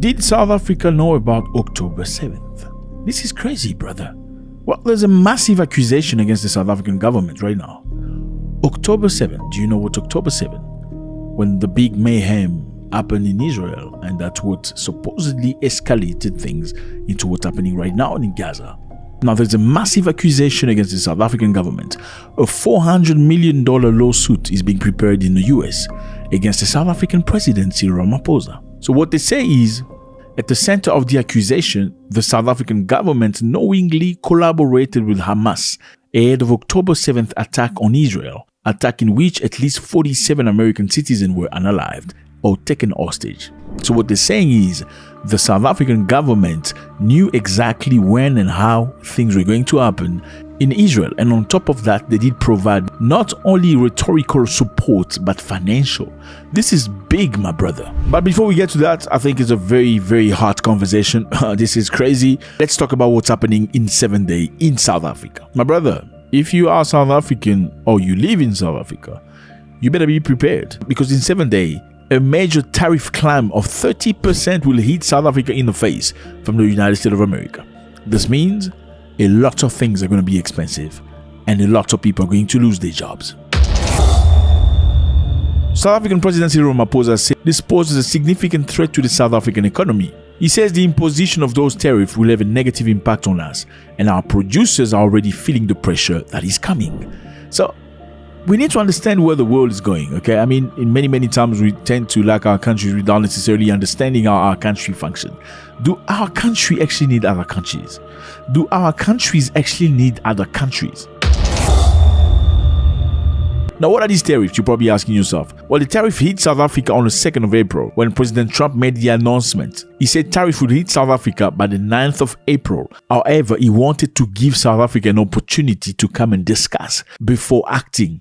Did South Africa know about October 7th? This is crazy, brother. Well, there's a massive accusation against the South African government right now. October 7th, do you know what October 7th? When the big mayhem happened in Israel, and that's what supposedly escalated things into what's happening right now in Gaza. Now, there's a massive accusation against the South African government. A $400 million lawsuit is being prepared in the US against the South African president, Cyril Ramaphosa. So what they say is, at the center of the accusation, the South African government knowingly collaborated with Hamas ahead of October 7th attack on Israel, attack in which at least 47 American citizens were unalived or taken hostage. So what they're saying is, the South African government knew exactly when and how things were going to happen in Israel, and on top of that, they did provide not only rhetorical support but financial. This is big, my brother. But before we get to that, I think it's a very, very hot conversation. This is crazy. Let's talk about what's happening in 7 days in South Africa. My brother, if you are South African or you live in South Africa, you better be prepared, because in 7 days, a major tariff climb of 30% will hit South Africa in the face from the United States of America. This means a lot of things are going to be expensive, and a lot of people are going to lose their jobs. South African President Cyril Ramaphosa said this poses a significant threat to the South African economy. He says the imposition of those tariffs will have a negative impact on us, and our producers are already feeling the pressure that is coming. So we need to understand where the world is going, okay? I mean, in many times we tend to like our countries without necessarily understanding how our country functions. Do our country actually need other countries? Do our countries actually need other countries? Now, what are these tariffs? You're probably asking yourself. Well, the tariff hit South Africa on the 2nd of April when President Trump made the announcement. He said tariff would hit South Africa by the 9th of April. However, he wanted to give South Africa an opportunity to come and discuss before acting.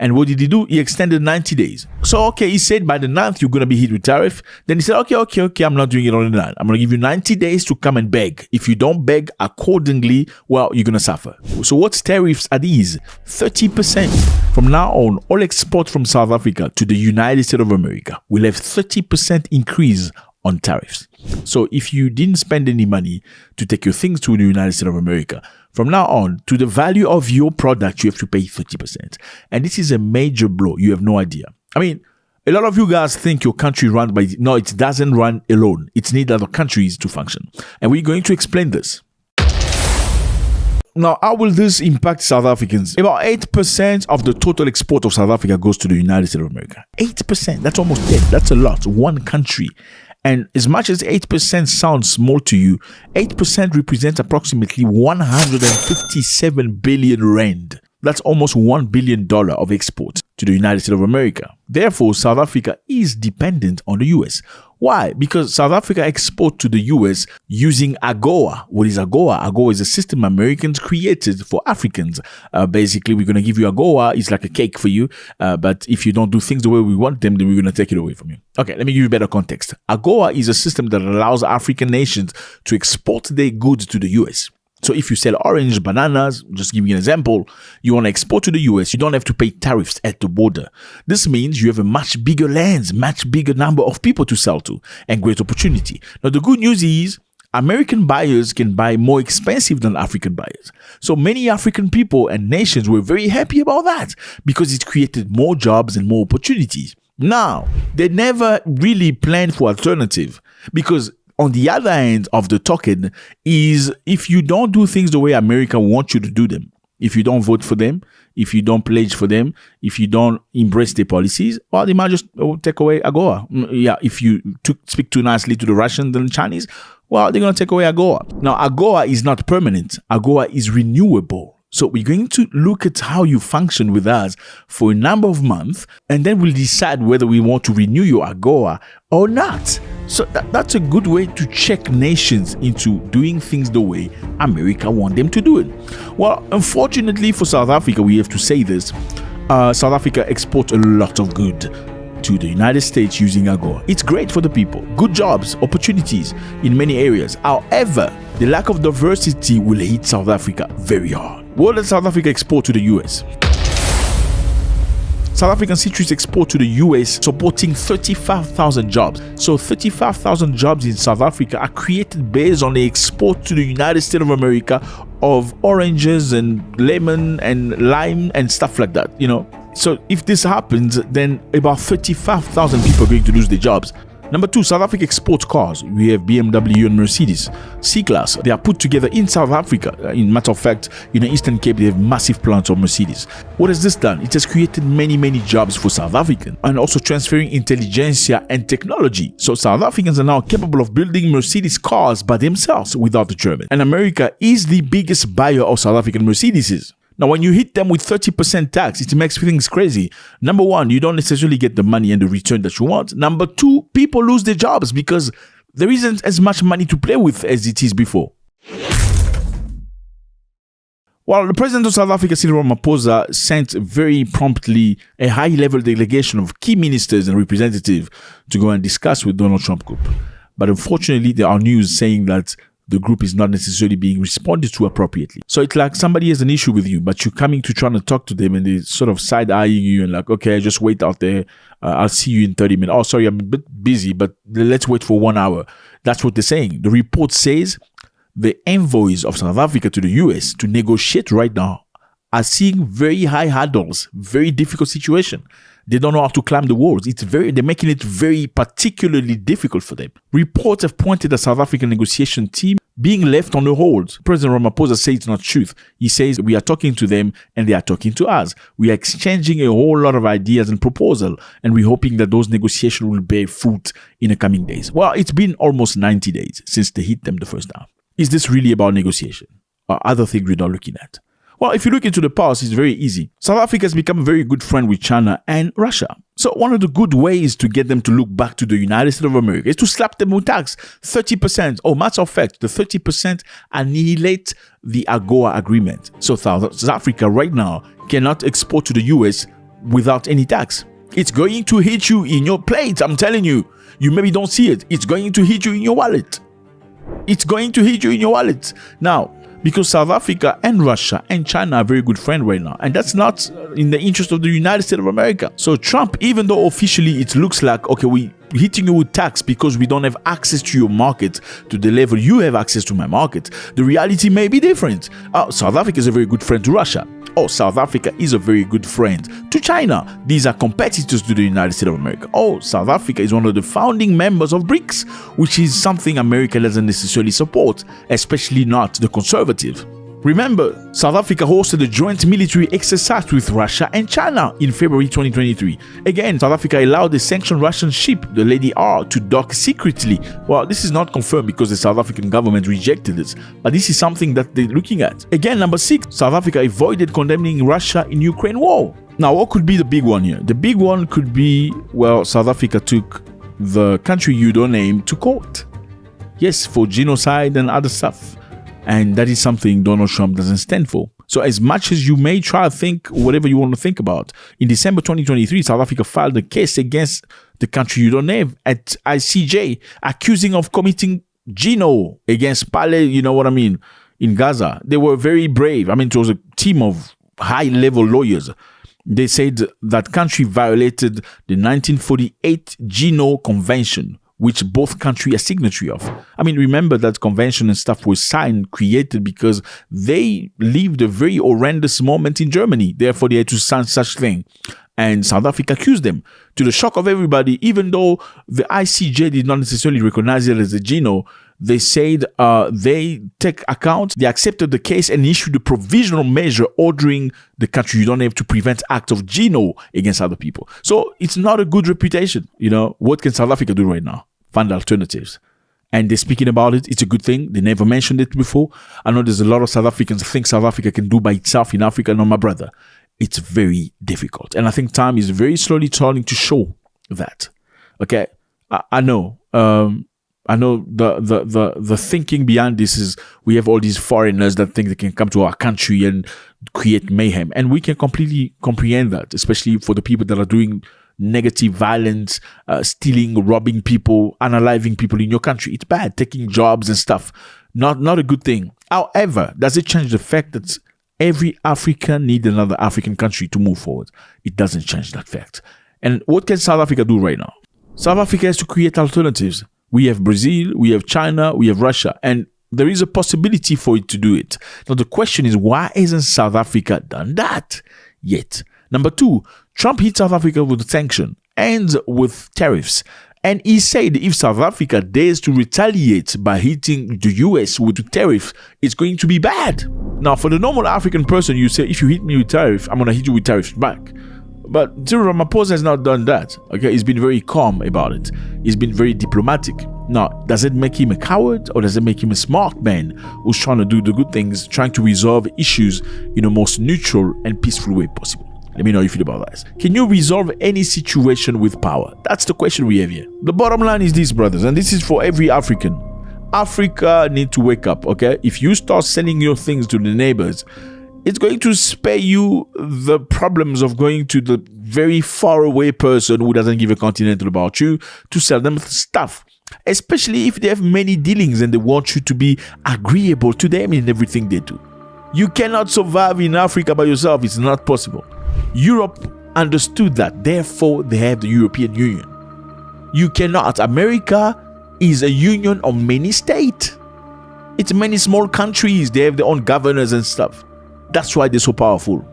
And what did he do? He extended 90 days. So, okay, he said by the 9th, you're going to be hit with tariff. Then he said, okay, I'm not doing it on the 9th. I'm going to give you 90 days to come and beg. If you don't beg accordingly, well, you're going to suffer. So what tariffs are these? 30%. From now on, all exports from South Africa to the United States of America will have 30% increase on tariffs. So if you didn't spend any money to take your things to the United States of America, from now on, to the value of your product, you have to pay 30%. And this is a major blow. You have no idea. I mean, a lot of you guys think your country runs by... No, it doesn't run alone. It needs other countries to function. And we're going to explain this. Now, how will this impact South Africans? About 8% of the total export of South Africa goes to the United States of America. 8%. That's almost 10. That's a lot. One country. And as much as 8% sounds small to you, 8% represents approximately 157 billion rand. That's almost $1 billion of exports to the United States of America. Therefore, South Africa is dependent on the US. Why? Because South Africa exports to the US using AGOA. What is AGOA? AGOA is a system Americans created for Africans. Basically, we're going to give you AGOA. It's like a cake for you. But if you don't do things the way we want them, then we're going to take it away from you. Okay, let me give you better context. AGOA is a system that allows African nations to export their goods to the US. So if you sell orange, bananas, just give you an example, you want to export to the US, you don't have to pay tariffs at the border. This means you have a much bigger lands, much bigger number of people to sell to, and great opportunity. Now, the good news is American buyers can buy more expensive than African buyers. So many African people and nations were very happy about that because it created more jobs and more opportunities. Now, they never really planned for alternative, because on the other end of the token is, if you don't do things the way America wants you to do them, if you don't vote for them, if you don't pledge for them, if you don't embrace their policies, well, they might just take away AGOA. Yeah, if you speak too nicely to the Russians and the Chinese, well, they're going to take away AGOA. Now, AGOA is not permanent. AGOA is renewable. So we're going to look at how you function with us for a number of months, and then we'll decide whether we want to renew your AGOA or not. So that's a good way to check nations into doing things the way America wants them to do it. Well, unfortunately for South Africa, we have to say this. South Africa exports a lot of good to the United States using AGOA. It's great for the people. Good jobs, opportunities in many areas. However, the lack of diversity will hit South Africa very hard. What does South Africa export to the US? South African citrus export to the US, supporting 35,000 jobs. So 35,000 jobs in South Africa are created based on the export to the United States of America of oranges and lemon and lime and stuff like that, So if this happens, then about 35,000 people are going to lose their jobs. Number 2, South Africa exports cars. We have BMW and Mercedes C-Class. They are put together in South Africa. In matter of fact, in the Eastern Cape, they have massive plants of Mercedes. What has this done? It has created many jobs for South Africans and also transferring intelligentsia and technology. So South Africans are now capable of building Mercedes cars by themselves without the German. And America is the biggest buyer of South African Mercedes. Now, when you hit them with 30% tax, it makes things crazy. Number 1, you don't necessarily get the money and the return that you want. Number 2, people lose their jobs because there isn't as much money to play with as it is before. Well, the president of South Africa, Cyril Ramaphosa, sent very promptly a high-level delegation of key ministers and representatives to go and discuss with Donald Trump group. But unfortunately, there are news saying that the group is not necessarily being responded to appropriately. So it's like somebody has an issue with you, but you're coming to trying to talk to them and they're sort of side-eyeing you and like, okay, just wait out there. I'll see you in 30 minutes. Oh, sorry, I'm a bit busy, but let's wait for 1 hour. That's what they're saying. The report says the envoys of South Africa to the US to negotiate right now are seeing very high hurdles, very difficult situation. They don't know how to climb the walls. They're making it very particularly difficult for them. Reports have pointed at the South African negotiation team being left on the hold. President Ramaphosa says it's not truth. He says we are talking to them and they are talking to us. We are exchanging a whole lot of ideas and proposals, and we're hoping that those negotiations will bear fruit in the coming days. Well, it's been almost 90 days since they hit them the first time. Is this really about negotiation or other things we're not looking at? Well, if you look into the past, it's very easy. South Africa has become a very good friend with China and Russia. So one of the good ways to get them to look back to the United States of America is to slap them with tax. 30%. Oh, matter of fact, the 30% annihilate the AGOA agreement. So South Africa right now cannot export to the US without any tax. It's going to hit you in your plate. I'm telling you. You maybe don't see it. It's going to hit you in your wallet. It's going to hit you in your wallet. Now, because South Africa and Russia and China are very good friends right now. And that's not in the interest of the United States of America. So Trump, even though officially it looks like, okay, we're hitting you with tax because we don't have access to your market to the level you have access to my market, the reality may be different. South Africa is a very good friend to Russia. Oh, South Africa is a very good friend to China. These are competitors to the United States of America. Oh, South Africa is one of the founding members of BRICS, which is something America doesn't necessarily support, especially not the conservative. Remember, South Africa hosted a joint military exercise with Russia and China in February 2023. Again, South Africa allowed the sanctioned Russian ship, the Lady R, to dock secretly. Well, this is not confirmed because the South African government rejected it, but this is something that they're looking at. Again, number 6, South Africa avoided condemning Russia in Ukraine war. Now, what could be the big one here? The big one could be, well, South Africa took the country you don't name to court. Yes, for genocide and other stuff. And that is something Donald Trump doesn't stand for. So as much as you may try to think whatever you want to think about, in December 2023, South Africa filed a case against the country you don't name at ICJ, accusing of committing geno against Pale, you know what I mean, in Gaza. They were very brave. I mean, it was a team of high-level lawyers. They said that country violated the 1948 Geno Convention, which both countries are signatory of. I mean, remember that convention and stuff was signed, created because they lived a very horrendous moment in Germany. Therefore, they had to sign such thing. And South Africa accused them. To the shock of everybody, even though the ICJ did not necessarily recognize it as a geno, they said they take account, they accepted the case and issued a provisional measure ordering the country you don't have to prevent acts of geno against other people. So it's not a good reputation. You know, what can South Africa do right now? Find alternatives. And they're speaking about it. It's a good thing. They never mentioned it before. I know there's a lot of South Africans who think South Africa can do by itself in Africa. No, my brother. It's very difficult. And I think time is very slowly starting to show that. Okay? I know. I know the thinking behind this is we have all these foreigners that think they can come to our country and create mayhem. And we can completely comprehend that, especially for the people that are doing negative violence, stealing, robbing people, unaliving people in your country. It's bad. Taking jobs and stuff. Not a good thing. However, does it change the fact that Every African needs another African country to move forward. It doesn't change that fact. And what can South Africa do right now? South Africa has to create alternatives. We have Brazil, we have China, we have Russia, and there is a possibility for it to do it. Now, the question is, why hasn't South Africa done that yet? Number two, Trump hit South Africa with a sanction and with tariffs. And he said if South Africa dares to retaliate by hitting the US with a tariff, it's going to be bad. Now, for the normal African person, you say, if you hit me with tariff, I'm going to hit you with tariffs back. But Cyril Ramaphosa has not done that. Okay, he's been very calm about it. He's been very diplomatic. Now, does it make him a coward or does it make him a smart man who's trying to do the good things, trying to resolve issues in the most neutral and peaceful way possible? Let me know how you feel about that. Can you resolve any situation with power? That's the question we have here. The bottom line is this, brothers, and this is for every African. Africa need to wake up, okay? If you start sending your things to the neighbors, it's going to spare you the problems of going to the very far away person who doesn't give a continental about you to sell them stuff. Especially if they have many dealings and they want you to be agreeable to them in everything they do. You cannot survive in Africa by yourself. It's not possible. Europe understood that. Therefore, they have the European Union. You cannot. America is a union of many states. It's many small countries. They have their own governors and stuff. That's why they're so powerful.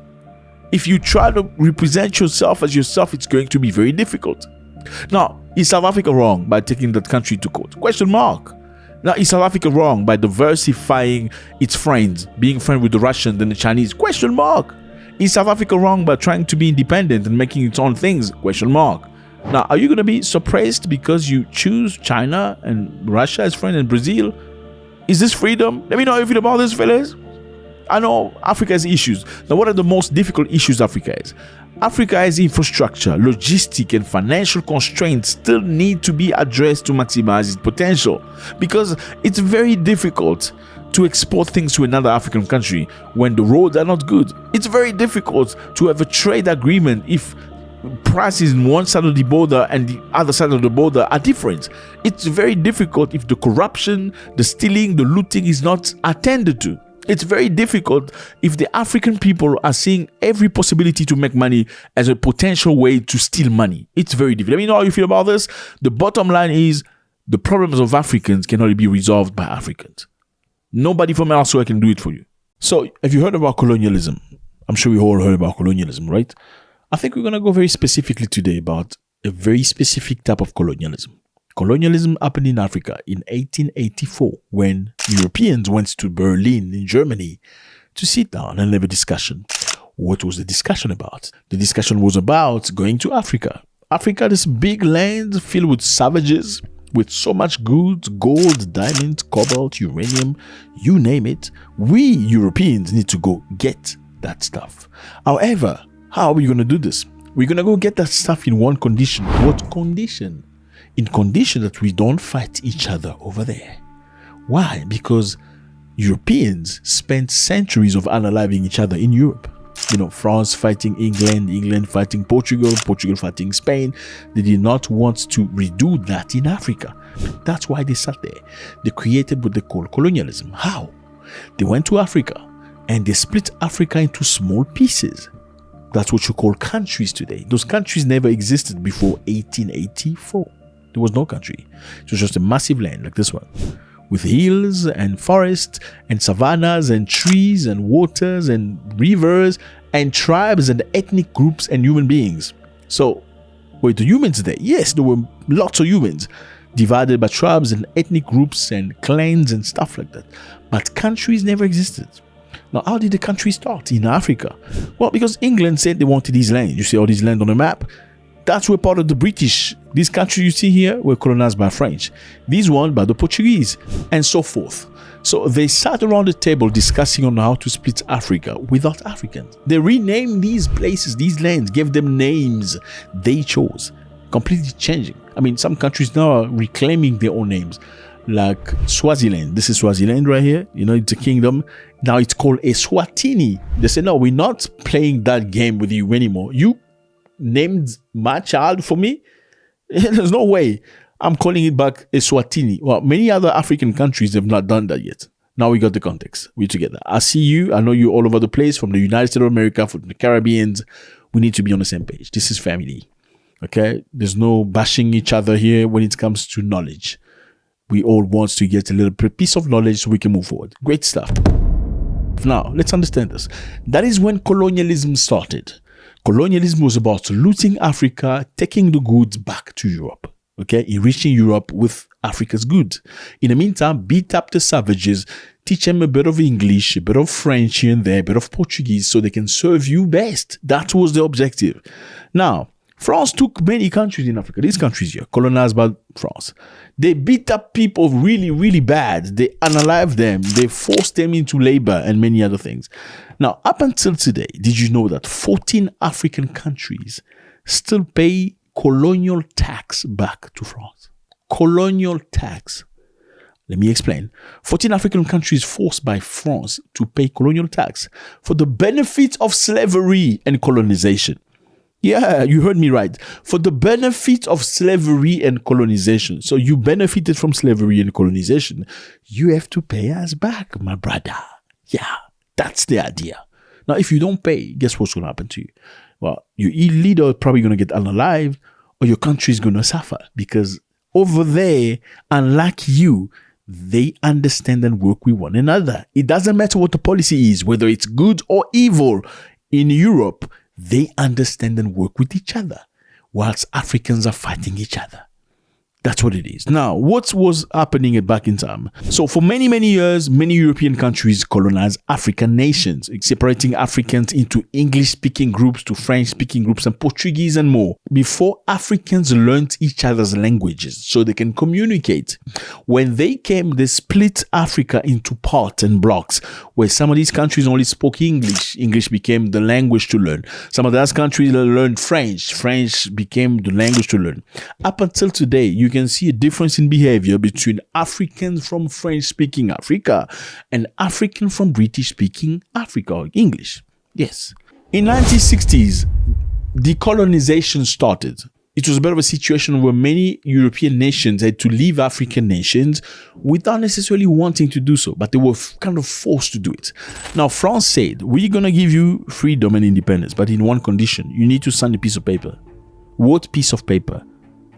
If you try to represent yourself as yourself, it's going to be very difficult. Now, is South Africa wrong by taking that country to court? Question mark. Now, is South Africa wrong by diversifying its friends, being friends with the Russians and the Chinese? Question mark. Is South Africa wrong by trying to be independent and making its own things? Question mark. Now, are you going to be suppressed because you choose China and Russia as friends and Brazil? Is this freedom? Let me know how you feel about this, fellas. I know Africa has issues. Now, what are the most difficult issues Africa has? Africa has infrastructure, logistic, and financial constraints still need to be addressed to maximize its potential, because it's very difficult to export things to another African country when the roads are not good. It's very difficult to have a trade agreement if prices in one side of the border and the other side of the border are different. It's very difficult if the corruption, the stealing, the looting is not attended to. It's very difficult if the African people are seeing every possibility to make money as a potential way to steal money. It's very difficult. Let me know how you feel about this. The bottom line is the problems of Africans can only be resolved by Africans. Nobody from elsewhere can do it for you. So, have you heard about colonialism? I'm sure we all heard about colonialism, right? I think we're going to go very specifically today about a very specific type of colonialism. Colonialism happened in Africa in 1884 when Europeans went to Berlin in Germany to sit down and have a discussion. What was the discussion about? The discussion was about going to Africa. Africa, this big land filled with savages, with so much goods, gold, diamonds, cobalt, uranium, you name it. We Europeans need to go get that stuff. However, how are we going to do this? We're going to go get that stuff in one condition. What condition? In condition that we don't fight each other over there. Why? Because Europeans spent centuries of unaliving each other in Europe. You know, France fighting England, England fighting Portugal, Portugal fighting Spain. They did not want to redo that in Africa. That's why they sat there. They created what they call colonialism. How? They went to Africa and they split Africa into small pieces. That's what you call countries today. Those countries never existed before 1884. There was no country. It was just a massive land like this one, with hills and forests and savannas and trees and waters and rivers and tribes and ethnic groups and human beings. So, were the humans there? Yes, there were lots of humans divided by tribes and ethnic groups and clans and stuff like that. But countries never existed. Now, how did the country start in Africa? Well, because England said they wanted these lands. You see all these land on the map? That's where part of the British. These countries you see here were colonized by French. These one by the Portuguese, and so forth. So they sat around the table discussing on how to split Africa without Africans. They renamed these places, these lands, gave them names they chose, completely changing. I mean, some countries now are reclaiming their own names, like Swaziland. This is Swaziland right here. You know, it's a kingdom. Now it's called Eswatini. They say, no, we're not playing that game with you anymore. You named my child for me? There's no way I'm calling it back Eswatini. Well, many other African countries have not done that yet. Now we got the context. We're together. I see you. I know you all over the place, from the United States of America, from the Caribbean. We need to be on the same page. This is family. Okay? There's no bashing each other here when it comes to knowledge. We all want to get a little piece of knowledge so we can move forward. Great stuff. Now, let's understand this. That is when colonialism started. Colonialism was about looting Africa, taking the goods back to Europe. Okay? Enriching Europe with Africa's goods. In the meantime, beat up the savages, teach them a bit of English, a bit of French here and there, a bit of Portuguese, so they can serve you best. That was the objective. Now, France took many countries in Africa. These countries here, colonized by France. They beat up people really, really bad. They unalived them. They forced them into labor and many other things. Now, up until today, did you know that 14 African countries still pay colonial tax back to France? Colonial tax. Let me explain. 14 African countries forced by France to pay colonial tax for the benefit of slavery and colonization. Yeah, you heard me right. For the benefit of slavery and colonization. So you benefited from slavery and colonization. You have to pay us back, my brother. Yeah, that's the idea. Now, if you don't pay, guess what's going to happen to you? Well, your leader is probably going to get unalive, or your country is going to suffer, because over there, unlike you, they understand and work with one another. It doesn't matter what the policy is, whether it's good or evil. In Europe, they understand and work with each other, whilst Africans are fighting each other. That's what it is. Now, what was happening back in time? So for many, many years, many European countries colonized African nations, separating Africans into English-speaking groups to French-speaking groups and Portuguese and more, before Africans learned each other's languages so they can communicate. When they came, they split Africa into parts and blocks, where some of these countries only spoke English. English became the language to learn. Some of those countries learned French. French became the language to learn. Up until today, you can see a difference in behavior between Africans from French-speaking Africa and African from British-speaking Africa, or English. Yes. In 1960s, decolonization started. It was a bit of a situation where many European nations had to leave African nations without necessarily wanting to do so, but they were kind of forced to do it. Now, France said, we're going to give you freedom and independence, but in one condition. You need to sign a piece of paper. What piece of paper?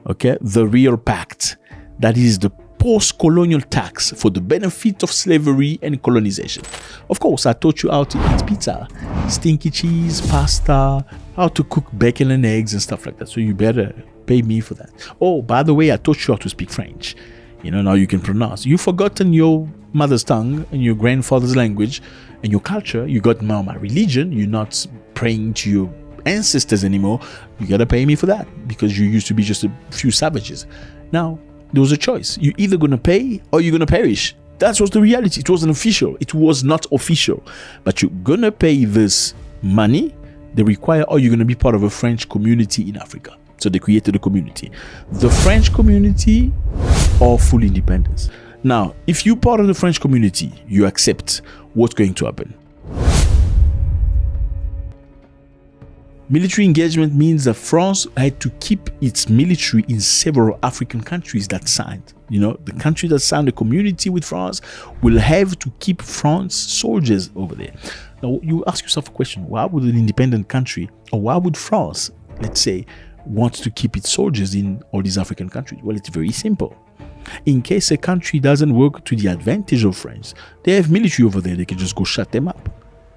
Okay, the real pact. That is the post-colonial tax for the benefit of slavery and colonization. Of course, I taught you how to eat pizza, stinky cheese, pasta, how to cook bacon and eggs and stuff like that. So you better pay me for that. Oh, by the way, I taught you how to speak French. You know, now you can pronounce. You've forgotten your mother's tongue and your grandfather's language and your culture. You got now my religion. You're not praying to your ancestors anymore. You gotta pay me for that, because you used to be just a few savages. Now there was a choice. You're either gonna pay or you're gonna perish. That was the reality. It wasn't official. It was not official, but you're gonna pay this money they require, or you're gonna be part of a French community in Africa. So they created a community, the French community, or full independence. Now, if you're part of the French community, you accept what's going to happen. Military engagement means that France had to keep its military in several African countries that signed. You know, the country that signed the community with France will have to keep France soldiers over there. Now, you ask yourself a question. Why would an independent country, or why would France, let's say, want to keep its soldiers in all these African countries? Well, it's very simple. In case a country doesn't work to the advantage of France, they have military over there. They can just go shut them up.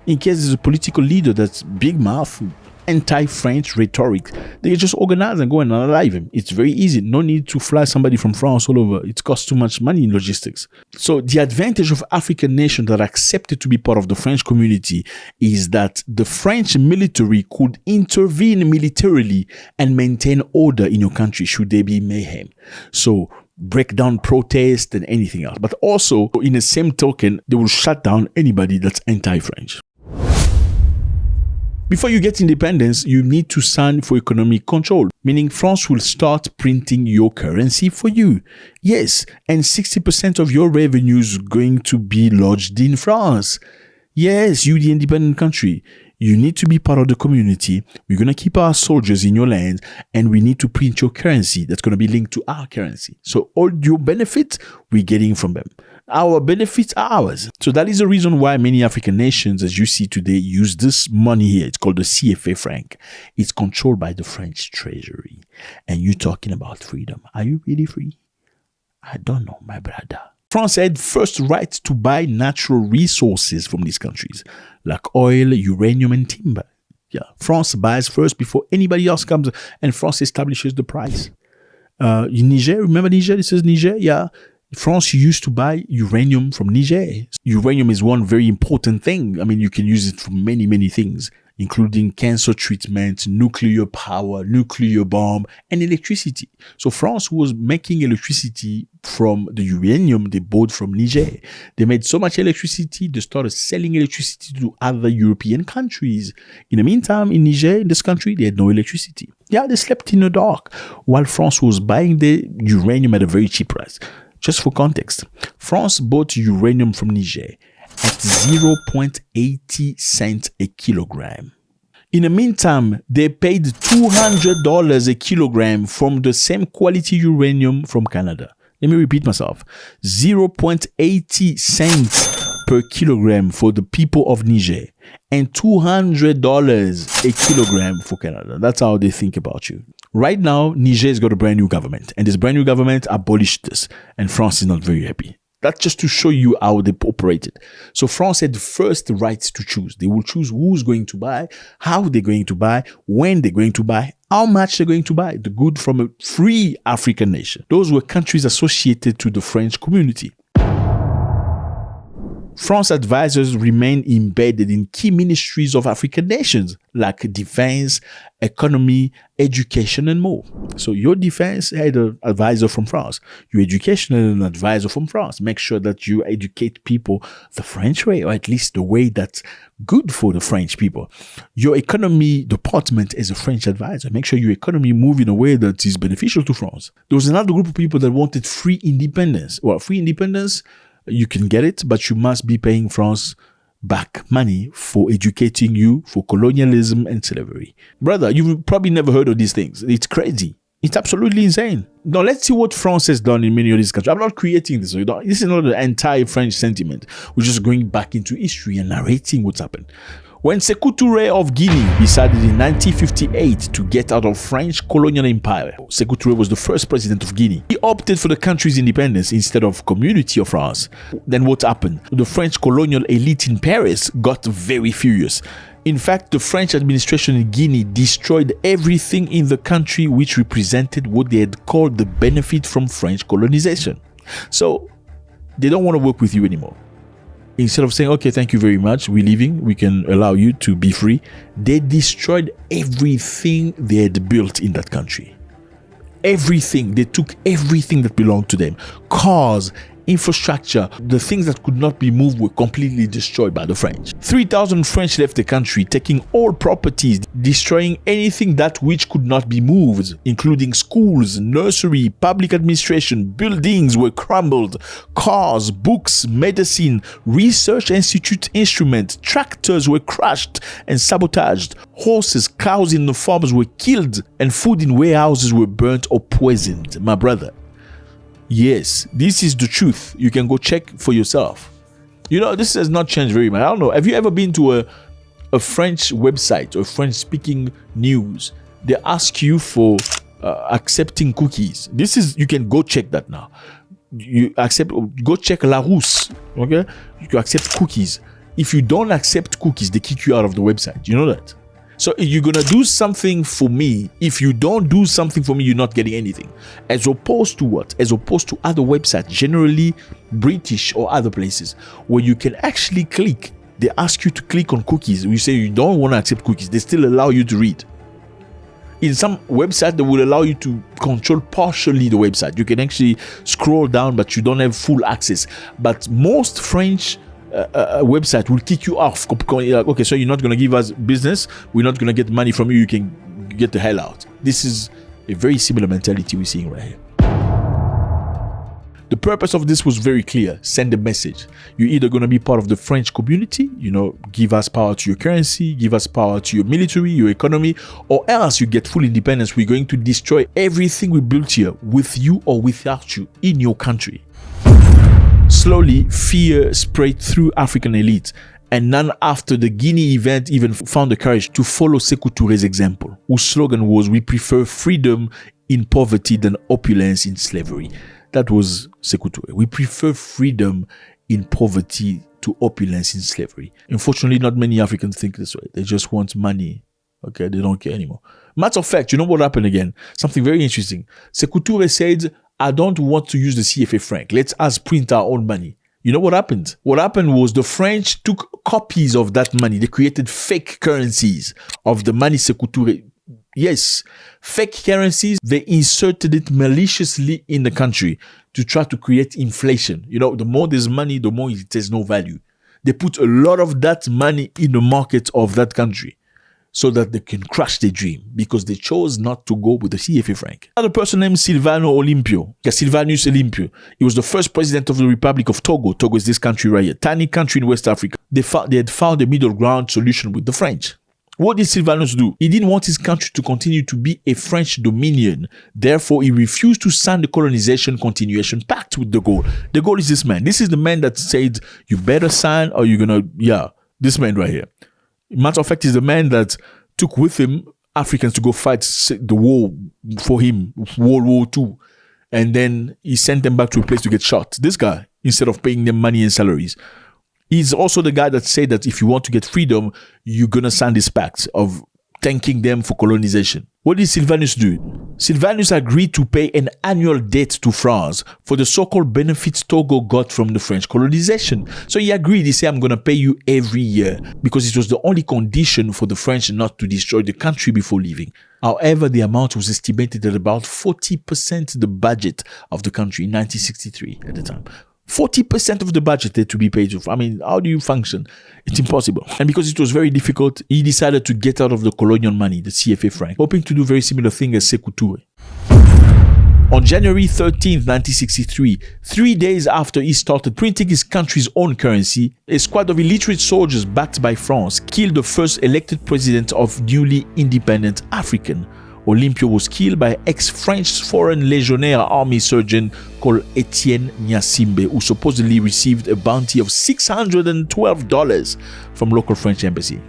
In case there's a political leader that's big mouth, anti-French rhetoric, they can just organize and go and unalive him. It's very easy. No need to fly somebody from France all over. It costs too much money in logistics. So the advantage of African nations that are accepted to be part of the French community is that the French military could intervene militarily and maintain order in your country should there be mayhem. So break down protests and anything else. But also, in the same token, they will shut down anybody that's anti-French. Before you get independence, you need to sign for economic control, meaning France will start printing your currency for you. Yes, and 60% of your revenue is going to be lodged in France. Yes, you the independent country. You need to be part of the community. We're going to keep our soldiers in your land, and we need to print your currency that's going to be linked to our currency. So all your benefits, we're getting from them. Our benefits are ours. So that is the reason why many African nations, as you see today, use this money here. It's called the CFA franc. It's controlled by the French treasury. And you're talking about freedom. Are you really free? I don't know, my brother. France had first right to buy natural resources from these countries, like oil, uranium, and timber. Yeah, France buys first before anybody else comes, and France establishes the price. In Niger, remember Niger? This is Niger, yeah. France used to buy uranium from Niger. Uranium is one very important thing. I mean, you can use it for many, many things, including cancer treatment, nuclear power, nuclear bomb, and electricity. So France was making electricity from the uranium they bought from Niger. They made so much electricity, they started selling electricity to other European countries. In the meantime, in Niger, in this country, they had no electricity. Yeah, they slept in the dark while France was buying the uranium at a very cheap price. Just for context, France bought uranium from Niger at 0.80 cents a kilogram. In the meantime, they paid $200 a kilogram from the same quality uranium from Canada. Let me repeat myself. 0.80 cents per kilogram for the people of Niger and $200 a kilogram for Canada. That's how they think about you. Right now, Niger's got a brand new government, and this brand new government abolished this, and France is not very happy. That's just to show you how they operated. So France had the first right to choose. They will choose who's going to buy, how they're going to buy, when they're going to buy, how much they're going to buy the good from a free African nation. Those were countries associated to the French community. France advisors remain embedded in key ministries of African nations like defense, economy, education, and more. So your defense had an advisor from France. Your education had an advisor from France. Make sure that you educate people the French way, or at least the way that's good for the French people. Your economy department is a French advisor. Make sure your economy moves in a way that is beneficial to France. There was another group of people that wanted free independence. Well, free independence, you can get it, but you must be paying France back money for educating you for colonialism and slavery. Brother, you've probably never heard of these things. It's crazy. It's absolutely insane. Now, let's see what France has done in many of these countries. I'm not creating this. This is not the entire French sentiment. We're just going back into history and narrating what's happened. When Sékou Touré of Guinea decided in 1958 to get out of French colonial empire, Sékou Touré was the first president of Guinea. He opted for the country's independence instead of community of France. Then what happened? The French colonial elite in Paris got very furious. In fact, the French administration in Guinea destroyed everything in the country which represented what they had called the benefit from French colonization. So they don't want to work with you anymore. Instead of saying, okay, thank you very much, we're leaving, we can allow you to be free, they destroyed everything they had built in that country. Everything. They took everything that belonged to them. Cars, infrastructure, the things that could not be moved were completely destroyed by the French. 3,000 French left the country, taking all properties, destroying anything that which could not be moved, including schools, nursery, public administration, buildings were crumbled, cars, books, medicine, research institute instruments, tractors were crushed and sabotaged, horses, cows in the farms were killed, and food in warehouses were burnt or poisoned. My brother, yes, this is the truth. You can go check for yourself. You know, this has not changed very much. I don't know. Have you ever been to a French website or French-speaking news? They ask you for accepting cookies. This is, you can go check that now. You accept, go check La Rousse. Okay? You can accept cookies. If you don't accept cookies, they kick you out of the website. You know that? So you're going to do something for me. If you don't do something for me, you're not getting anything. As opposed to what? As opposed to other websites, generally British or other places, where you can actually click. They ask you to click on cookies. You say you don't want to accept cookies. They still allow you to read. In some websites, they will allow you to control partially the website. You can actually scroll down, but you don't have full access. But most French website will kick you off. Like, okay, so you're not going to give us business, we're not going to get money from you, you can get the hell out. This is a very similar mentality we're seeing right here. The purpose of this was very clear. Send a message. You're either going to be part of the French community, give us power to your currency, give us power to your military, your economy, or else you get full independence. We're going to destroy everything we built here with you or without you in your country. Slowly, fear spread through African elites, and none after the Guinea event even found the courage to follow Sékou Touré's example, whose slogan was, "We prefer freedom in poverty than opulence in slavery." That was Sékou Touré. We prefer freedom in poverty to opulence in slavery. Unfortunately, not many Africans think this way. They just want money. Okay, they don't care anymore. Matter of fact, you know what happened again? Something very interesting. Sékou Touré said, "I don't want to use the CFA franc. Let us print our own money." You know what happened? What happened was the French took copies of that money. They created fake currencies of the money Sékou Touré. Yes, fake currencies. They inserted it maliciously in the country to try to create inflation. The more there's money, the more it has no value. They put a lot of that money in the market of that country so that they can crush their dream, because they chose not to go with the CFA franc. Another person named Silvanus Olympio. He was the first president of the Republic of Togo. Togo is this country right here, tiny country in West Africa. They had found a middle ground solution with the French. What did Silvanus do? He didn't want his country to continue to be a French dominion. Therefore, he refused to sign the colonization continuation pact with De Gaulle. De Gaulle is this man. This is the man that said, you better sign or you're going to, this man right here. Matter of fact, is the man that took with him Africans to go fight the war for him, World War II. And then he sent them back to a place to get shot. This guy, instead of paying them money and salaries. He's also the guy that said that if you want to get freedom, you're going to sign this pact of thanking them for colonization. What did Silvanus do? Silvanus agreed to pay an annual debt to France for the so-called benefits Togo got from the French colonization. So he agreed. He said, I'm going to pay you every year, because it was the only condition for the French not to destroy the country before leaving. However, the amount was estimated at about 40% the budget of the country in 1963 at the time. 40% of the budget had to be paid off. I mean, how do you function? It's impossible. And because it was very difficult, he decided to get out of the colonial money, the CFA franc, hoping to do very similar thing as Sékou Touré. On January 13, 1963, 3 days after he started printing his country's own currency, a squad of illiterate soldiers backed by France killed the first elected president of newly independent African. Olympio was killed by ex-French Foreign Legionnaire army surgeon called Etienne Nyasimbe, who supposedly received a bounty of $612 from local French embassy.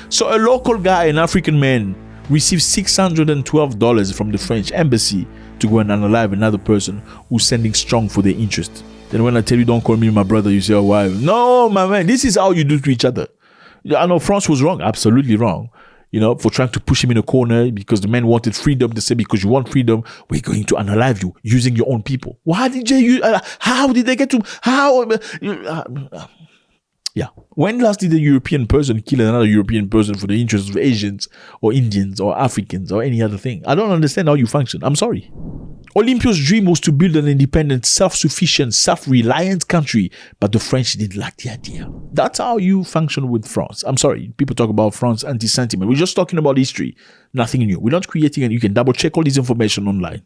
So a local guy, an African man, received $612 from the French embassy to go and unalive another person who's standing strong for their interest. Then when I tell you, don't call me my brother, you say, oh, why? No, my man, this is how you do to each other. I know France was wrong, absolutely wrong. For trying to push him in a corner because the man wanted freedom. They said, because you want freedom, we're going to unalive you using your own people. Why did how did they get to, yeah. When last did a European person kill another European person for the interests of Asians or Indians or Africans or any other thing? I don't understand how you function. I'm sorry. Olympio's dream was to build an independent, self-sufficient, self-reliant country, but the French didn't like the idea. That's how you function with France. I'm sorry, people talk about France anti-sentiment. We're just talking about history, nothing new. We're not creating, and you can double-check all this information online.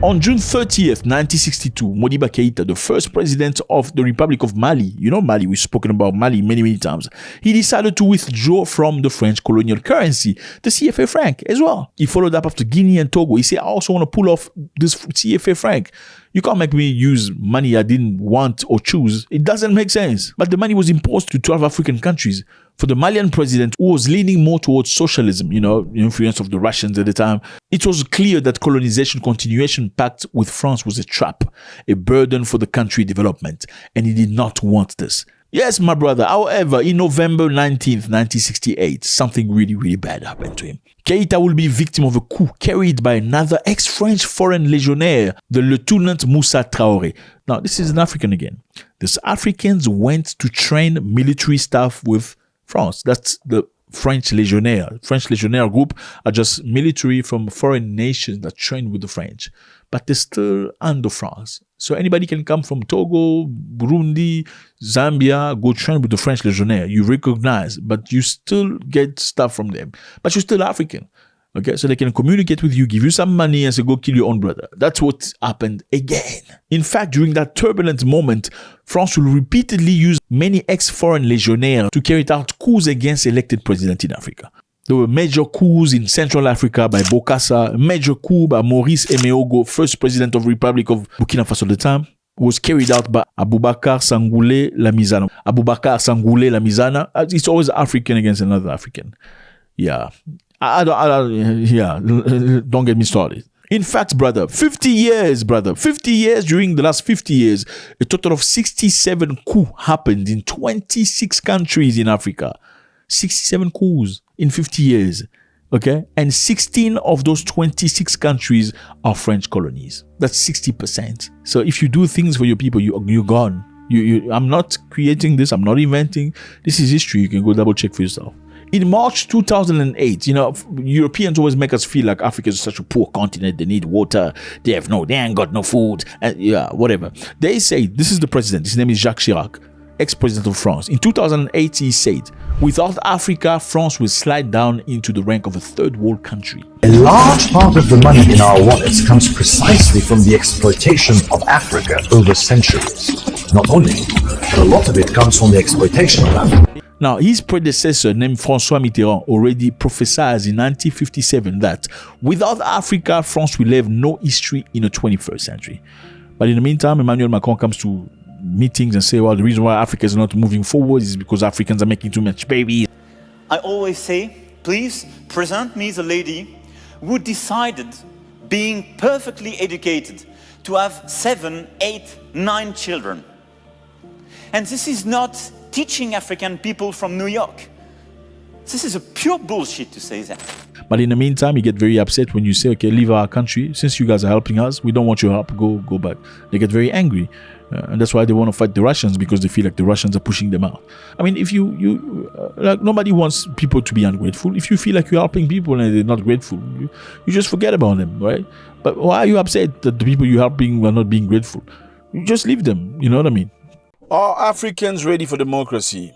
On June 30th, 1962, Modibo Keïta, the first president of the Republic of Mali, Mali, we've spoken about Mali many times, he decided to withdraw from the French colonial currency, the CFA franc, as well. He followed up after Guinea and Togo. He said, I also want to pull off this CFA franc. You can't make me use money I didn't want or choose. It doesn't make sense. But the money was imposed to 12 African countries. For the Malian president, who was leaning more towards socialism, the influence of the Russians at the time, it was clear that colonization continuation pact with France was a trap, a burden for the country development, and he did not want this. Yes, my brother. However, in November 19th, 1968, something really bad happened to him. Keïta will be victim of a coup carried by another ex-French foreign legionnaire, the Lieutenant Moussa Traoré. Now, this is an African again. These Africans went to train military staff with France. That's the French Legionnaire. French Legionnaire group are just military from foreign nations that train with the French. But they're still under France. So anybody can come from Togo, Burundi, Zambia, go train with the French Legionnaire. You recognize, but you still get stuff from them. But you're still African. Okay, so they can communicate with you, give you some money, and say, go kill your own brother. That's what happened again. In fact, during that turbulent moment, France will repeatedly use many ex-foreign legionnaires to carry out coups against elected presidents in Africa. There were major coups in Central Africa by Mwekassa, a major coup by Maurice Emeogo, first president of the Republic of Burkina Faso at the time, was carried out by Abubakar Sangoulé Lamizana. Abubakar Sangoulé Lamizana, it's always African against another African. Yeah. Don't get me started. In fact, brother, 50 years, during the last 50 years, a total of 67 coups happened in 26 countries in Africa. 67 coups in 50 years. Okay? And 16 of those 26 countries are French colonies. That's 60%. So if you do things for your people, you're gone. I'm not creating this. I'm not inventing. This is history. You can go double check for yourself. In March 2008, Europeans always make us feel like Africa is such a poor continent. They need water. They ain't got no food. Whatever. They say, this is the president. His name is Jacques Chirac, ex-president of France. In 2008, he said, without Africa, France will slide down into the rank of a third world country. A large part of the money in our wallets comes precisely from the exploitation of Africa over centuries. Not only, but a lot of it comes from the exploitation of Africa. Now, his predecessor named François Mitterrand already prophesied in 1957 that without Africa, France will have no history in the 21st century. But in the meantime, Emmanuel Macron comes to meetings and say, well, the reason why Africa is not moving forward is because Africans are making too much babies. I always say, please present me the lady who decided, being perfectly educated, to have 7, 8, 9 children. And this is not teaching African people from New York. This is a pure bullshit to say that. But in the meantime, you get very upset when you say, okay, leave our country. Since you guys are helping us, we don't want your help. Go back. They get very angry. And that's why they want to fight the Russians, because they feel like the Russians are pushing them out. I mean, if nobody wants people to be ungrateful. If you feel like you're helping people and they're not grateful, you just forget about them, right? But why are you upset that the people you're helping are not being grateful? You just leave them. You know what I mean? Are Africans ready for democracy?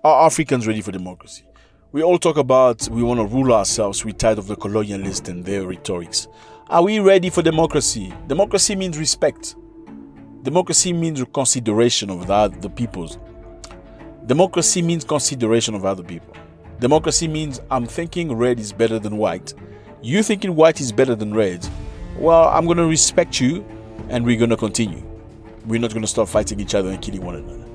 Are Africans ready for democracy? We all talk about we want to rule ourselves. We're tired of the colonialists and their rhetorics. Are we ready for democracy? Democracy means respect. Democracy means consideration of the peoples. Democracy means consideration of other people. Democracy means I'm thinking red is better than white. You thinking white is better than red. Well, I'm going to respect you and we're going to continue. We're not going to start fighting each other and killing one another.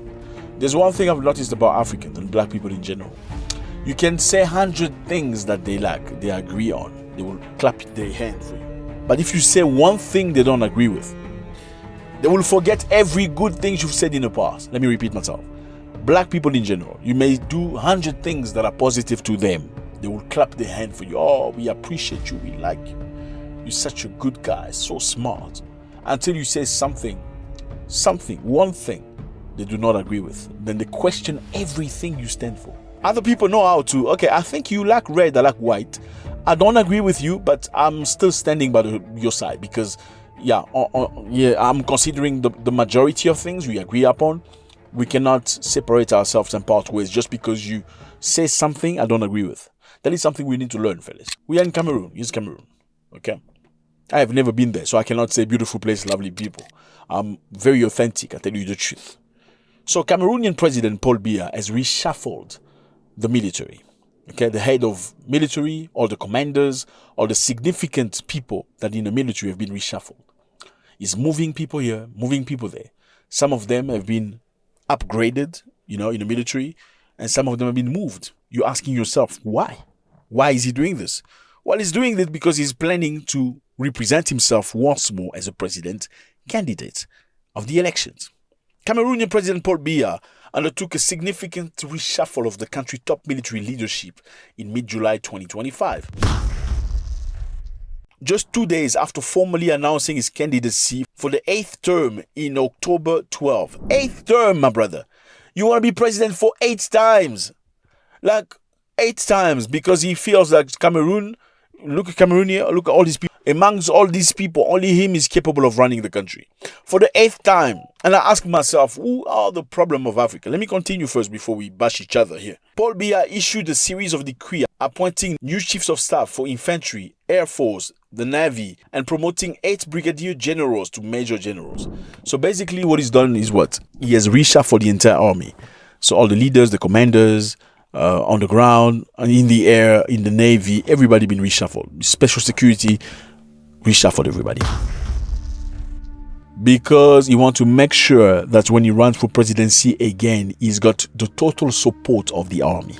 There's one thing I've noticed about Africans and black people in general. You can say 100 things that they like, they agree on. They will clap their hand for you. But if you say one thing they don't agree with, they will forget every good thing you've said in the past. Let me repeat myself. Black people in general, you may do 100 things that are positive to them. They will clap their hand for you. Oh, we appreciate you. We like you. You're such a good guy, so smart. Until you say one thing they do not agree with. Then they question everything you stand for. Other people know how to, okay, I think you like red, I like white. I don't agree with you, but I'm still standing by your side because, I'm considering the majority of things we agree upon. We cannot separate ourselves and part ways just because you say something I don't agree with. That is something we need to learn, fellas. We are in Cameroon. It's Cameroon. Okay? I have never been there, so I cannot say beautiful place, lovely people. I'm very authentic, I tell you the truth. So Cameroonian President Paul Biya has reshuffled the military. Okay, the head of military, all the commanders, all the significant people that in the military have been reshuffled. He's moving people here, moving people there. Some of them have been upgraded, in the military, and some of them have been moved. You're asking yourself, why? Why is he doing this? Well, he's doing this because he's planning to represent himself once more as a president candidate of the elections. Cameroonian President Paul Biya undertook a significant reshuffle of the country's top military leadership in mid-July 2025. Just 2 days after formally announcing his candidacy for the 8th term in October 12. 8th term, my brother. You want to be president for 8 times. Like 8 times, because he feels like Cameroon, look at Cameroon here, look at all these people. Amongst all these people, only him is capable of running the country. For the 8th time, and I ask myself, who are the problem of Africa? Let me continue first before we bash each other here. Paul Biya issued a series of decrees appointing new chiefs of staff for infantry, air force, the navy, and promoting 8 brigadier generals to major generals. So basically what he's done is what? He has reshuffled the entire army. So all the leaders, the commanders, on the ground, in the air, in the navy, everybody been reshuffled. Special security, reshuffled everybody. Because he wants to make sure that when he runs for presidency again, he's got the total support of the army.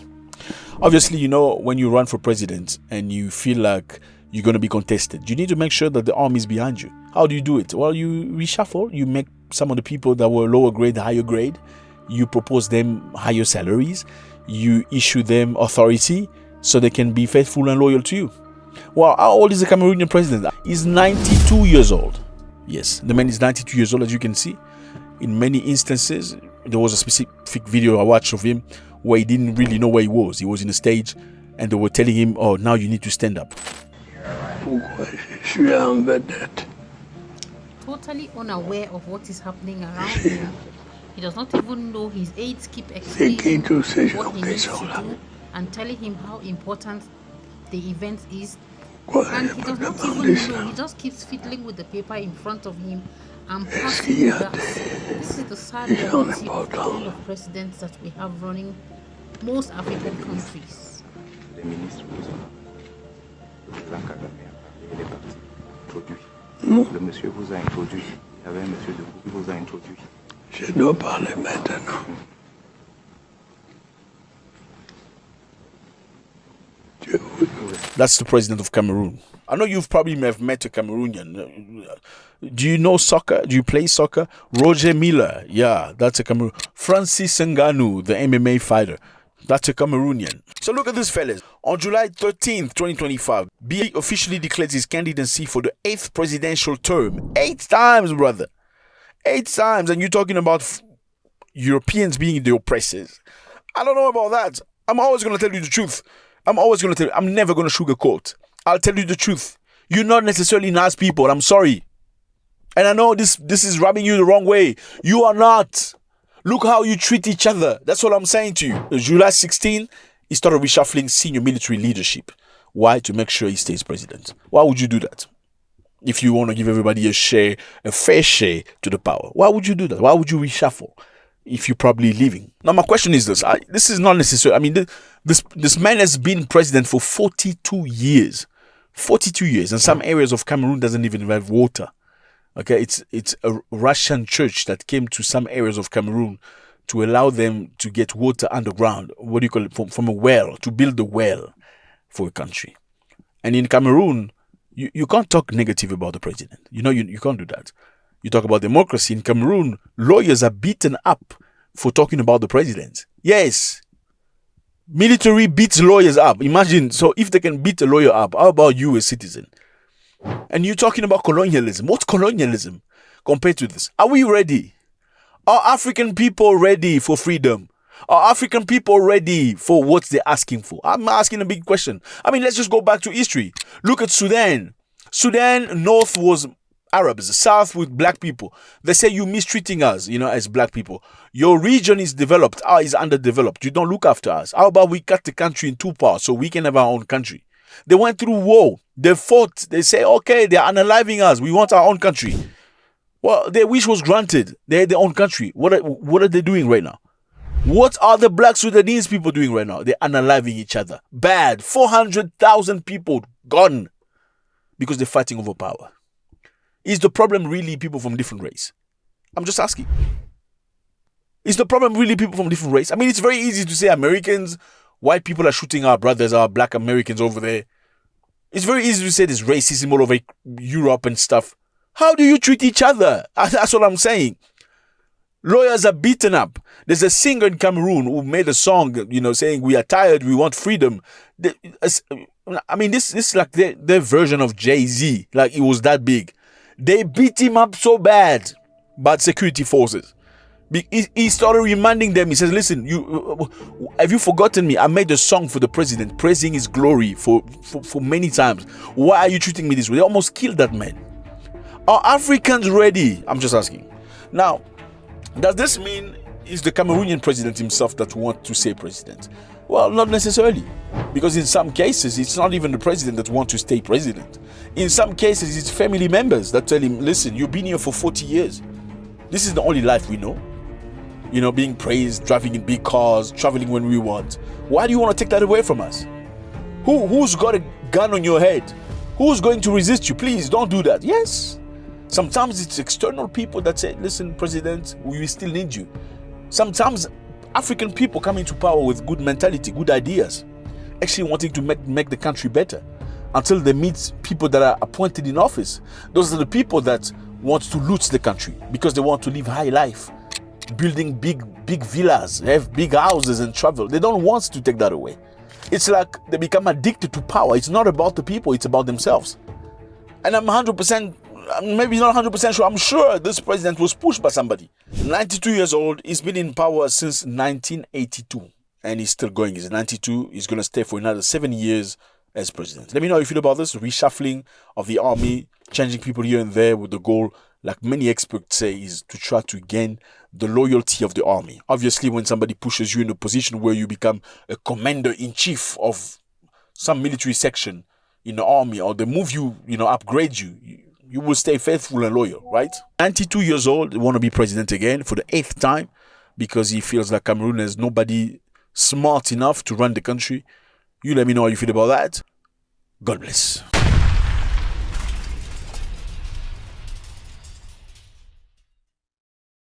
Obviously, you know, when you run for president and you feel like you're going to be contested, you need to make sure that the army is behind you. How do you do it? Well, you reshuffle. You make some of the people that were lower grade, higher grade. You propose them higher salaries. You issue them authority so they can be faithful and loyal to you. Well, how old is the Cameroonian president? He's 92 years old. Yes, the man is 92 years old, as you can see. In many instances, there was a specific video I watched of him where he didn't really know where he was. He was in a stage and they were telling him, oh, now you need to stand up. Totally unaware of what is happening around him. He does not even know his aides keep explaining what he needs to do and telling him how important the event is. And he does not even know. He just keeps fiddling with the paper in front of him and passing that. This is the sad reality of the kind of presidents that we have running most African countries. Le monsieur vous a introduit. Il y avait un monsieur de vous qui vous a introduit. Je dois parler maintenant. That's the president of Cameroon. I know you've probably have met a Cameroonian. Do you know soccer? Do you play soccer? Roger Miller, yeah, that's a Cameroon. Francis Ngannou, the MMA fighter, that's a Cameroonian. So look at this, fellas. On July 13th, 2025, Biya officially declared his candidacy for the 8th presidential term. 8 times, brother. 8 times. And you're talking about Europeans being the oppressors. I don't know about that. I'm always going to tell you the truth. I'm never going to sugarcoat. I'll tell you the truth. You're not necessarily nice people. I'm sorry. And I know this is rubbing you the wrong way. You are not. Look how you treat each other. That's what I'm saying to you. July 16, he started reshuffling senior military leadership. Why? To make sure he stays president. Why would you do that? If you want to give everybody a fair share to the power. Why would you do that? Why would you reshuffle if you're probably leaving? Now, my question is this. This is not necessary. I mean, this man has been president for 42 years. 42 years. And some areas of Cameroon doesn't even have water. Okay, it's a Russian church that came to some areas of Cameroon to allow them to get water underground. What do you call it? From a well, to build a well for a country. And in Cameroon, you can't talk negative about the president. You know, you can't do that. You talk about democracy. In Cameroon, lawyers are beaten up for talking about the president. Yes. Military beats lawyers up. Imagine, so if they can beat a lawyer up, how about you, a citizen? And you're talking about colonialism. What's colonialism compared to this? Are we ready? Are African people ready for freedom? Are African people ready for what they're asking for? I'm asking a big question. I mean, let's just go back to history. Look at Sudan. Sudan, north was Arabs, south with black people. They say you're mistreating us, as black people. Your region is developed, ours is underdeveloped. You don't look after us. How about we cut the country in 2 parts so we can have our own country? They went through war. They fought. They say, okay, they're unaliving us. We want our own country. Well, their wish was granted. They had their own country. What are they doing right now? What are the black Sudanese people doing right now? They're unaliving each other. Bad. 400,000 people gone because they're fighting over power. Is the problem really people from different race? I'm just asking. Is the problem really people from different race? I mean, it's very easy to say Americans, white people are shooting our brothers, our black Americans over there. It's very easy to say there's racism all over Europe and stuff. How do you treat each other? That's what I'm saying. Lawyers are beaten up. There's a singer in Cameroon who made a song, saying we are tired, we want freedom. I mean, this is like their version of Jay-Z. Like, it was that big. They beat him up so bad. But security forces. He started reminding them. He says, listen, have you forgotten me? I made a song for the president praising his glory for many times. Why are you treating me this way? They almost killed that man. Are Africans ready? I'm just asking. Now, does this mean it's the Cameroonian president himself that wants to stay president? Well, not necessarily. Because in some cases, it's not even the president that wants to stay president. In some cases, it's family members that tell him, listen, you've been here for 40 years. This is the only life we know. You know, being praised, driving in big cars, traveling when we want. Why do you want to take that away from us? Who's got a gun on your head? Who's going to resist you? Please don't do that. Yes. Sometimes it's external people that say, listen, president, we still need you. Sometimes African people come into power with good mentality, good ideas, actually wanting to make the country better until they meet people that are appointed in office. Those are the people that want to loot the country because they want to live high life, building big villas, have big houses and travel. They don't want to take that away. It's like they become addicted to power. It's not about the people, it's about themselves. And I'm 100%, maybe not 100% sure, I'm sure this president was pushed by somebody. 92 years old, he's been in power since 1982. And he's still going. He's 92. He's going to stay for another 7 years as president. Let me know how you feel about this reshuffling of the army, changing people here and there with the goal, like many experts say, is to try to gain the loyalty of the army. Obviously, when somebody pushes you in a position where you become a commander-in-chief of some military section in the army, or they move you, upgrade you, you will stay faithful and loyal, right? 92 years old, he want to be president again for the 8th time because he feels like Cameroon has nobody smart enough to run the country. You let me know how you feel about that. God bless.